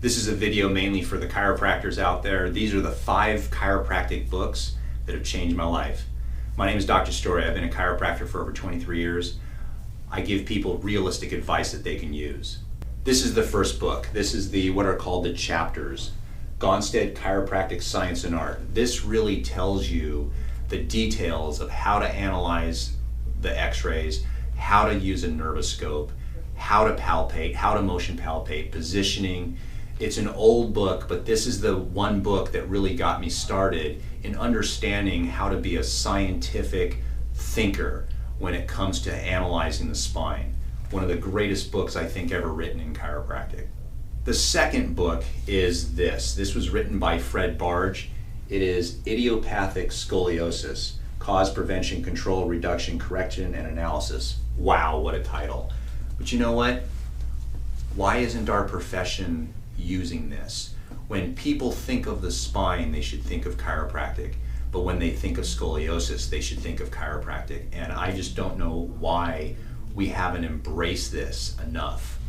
This is a video mainly for the chiropractors out there. These are the 5 chiropractic books that have changed my life. My name is Dr. Story. I've been a chiropractor for over 23 years. I give people realistic advice that they can use. This is the first book. This is what are called the chapters. Gonstead Chiropractic Science and Art. This really tells you the details of how to analyze the x-rays, how to use a nervoscope, how to palpate, how to motion palpate, positioning. It's an old book, but this is the one book that really got me started in understanding how to be a scientific thinker when it comes to analyzing the spine. One of the greatest books I think ever written in chiropractic. The second book is this. This was written by Fred Barge. It is Idiopathic Scoliosis, Cause, Prevention, Control, Reduction, Correction, and Analysis. Wow, what a title. But you know what? Why isn't our profession using this? When people think of the spine, they should think of chiropractic. But when they think of scoliosis, they should think of chiropractic. And I just don't know why we haven't embraced this enough.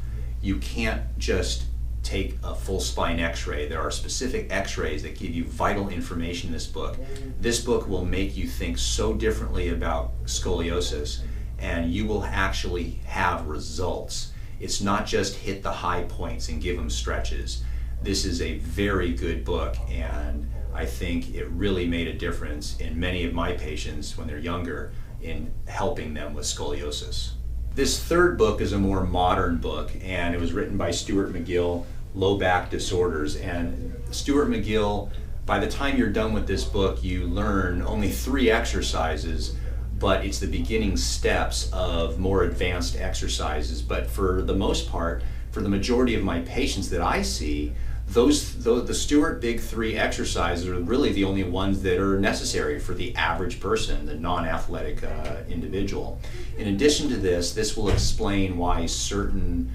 You can't just take a full spine x-ray. There are specific x-rays that give you vital information in this book. This book will make you think so differently about scoliosis, and you will actually have results. It's not just hit the high points and give them stretches. This is a very good book, and I think it really made a difference in many of my patients when they're younger in helping them with scoliosis. This third book is a more modern book, and it was written by Stuart McGill, Low Back Disorders. And Stuart McGill, by the time you're done with this book, you learn only 3 exercises, but it's the beginning steps of more advanced exercises. But for the most part, for the majority of my patients that I see, the Stuart Big 3 exercises are really the only ones that are necessary for the average person, the non-athletic individual. In addition to this will explain why certain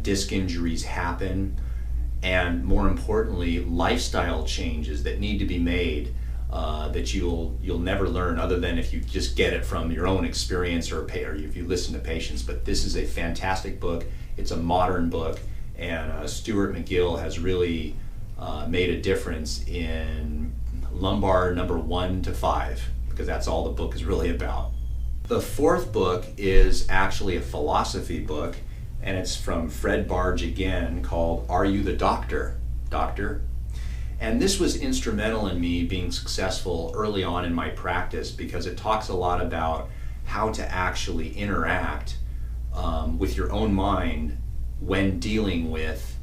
disc injuries happen, and more importantly, lifestyle changes that need to be made that you'll never learn other than if you just get it from your own experience or if you listen to patients. But this is a fantastic book. It's a modern book, and Stuart McGill has really made a difference in lumbar number 1 to 5, because that's all the book is really about. The fourth book is actually a philosophy book, and it's from Fred Barge again, called Are You the Doctor, Doctor? And this was instrumental in me being successful early on in my practice, because it talks a lot about how to actually interact with your own mind when dealing with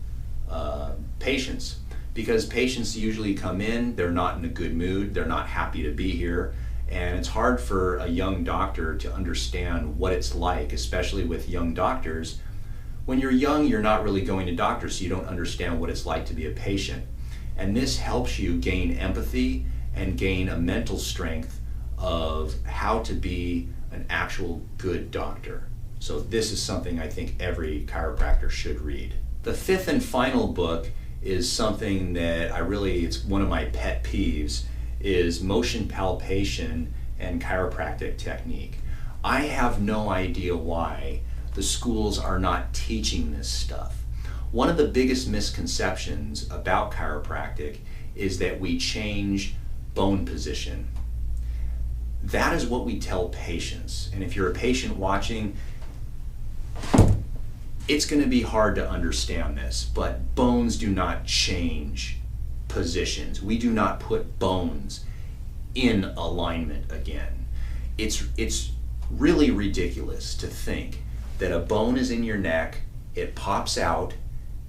patients. Because patients usually come in, they're not in a good mood, they're not happy to be here, and it's hard for a young doctor to understand what it's like, especially with young doctors. When you're young, you're not really going to doctors, so you don't understand what it's like to be a patient. And this helps you gain empathy and gain a mental strength of how to be an actual good doctor. So this is something I think every chiropractor should read. The 5th and final book is something that it's one of my pet peeves, is motion palpation and chiropractic technique. I have no idea why the schools are not teaching this stuff. One of the biggest misconceptions about chiropractic is that we change bone position. That is what we tell patients. And if you're a patient watching, it's going to be hard to understand this, but bones do not change positions. We do not put bones in alignment again. It's really ridiculous to think that a bone is in your neck, it pops out,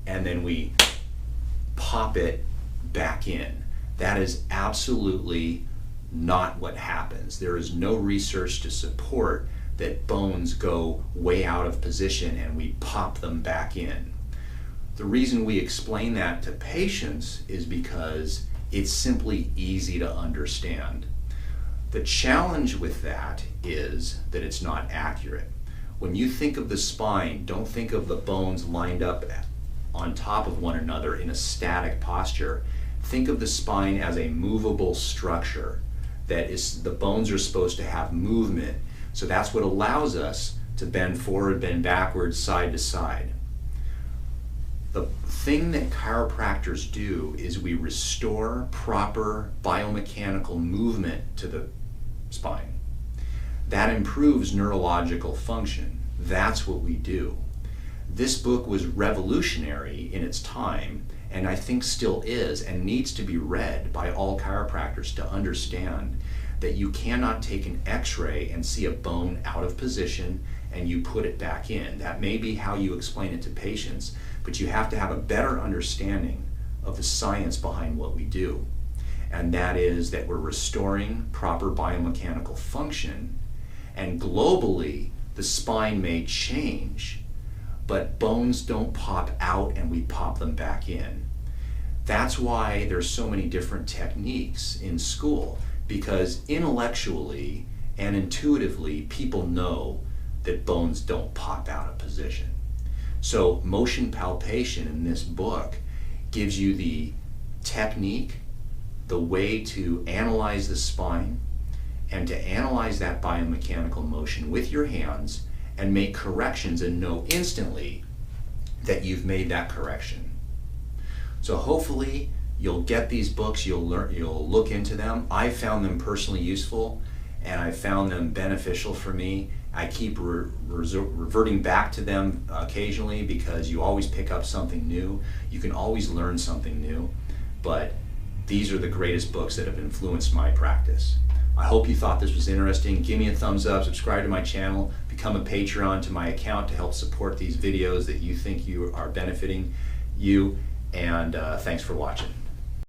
and then we pop it back in. That is absolutely not what happens. There is no research to support that bones go way out of position and we pop them back in. The reason we explain that to patients is because it's simply easy to understand. The challenge with that is that it's not accurate. When you think of the spine, don't think of the bones lined up on top of one another in a static posture. Think of the spine as a movable structure. That is, the bones are supposed to have movement. So that's what allows us to bend forward, bend backwards, side to side. The thing that chiropractors do is we restore proper biomechanical movement to the spine. That improves neurological function. That's what we do. This book was revolutionary in its time, and I think still is, and needs to be read by all chiropractors to understand that you cannot take an x-ray and see a bone out of position and you put it back in. That may be how you explain it to patients, but you have to have a better understanding of the science behind what we do. And that is that we're restoring proper biomechanical function, and globally the spine may change, but bones don't pop out and we pop them back in. That's why there's so many different techniques in school, because intellectually and intuitively people know that bones don't pop out of position. So motion palpation in this book gives you the technique, the way to analyze the spine, and to analyze that biomechanical motion with your hands and make corrections and know instantly that you've made that correction. So hopefully you'll get these books, you'll look into them. I found them personally useful, and I found them beneficial for me. I keep reverting back to them occasionally, because you always pick up something new. You can always learn something new, but these are the greatest books that have influenced my practice. I hope you thought this was interesting. Give me a thumbs up, subscribe to my channel, become a Patreon to my account to help support these videos that you think you are benefiting you, and thanks for watching.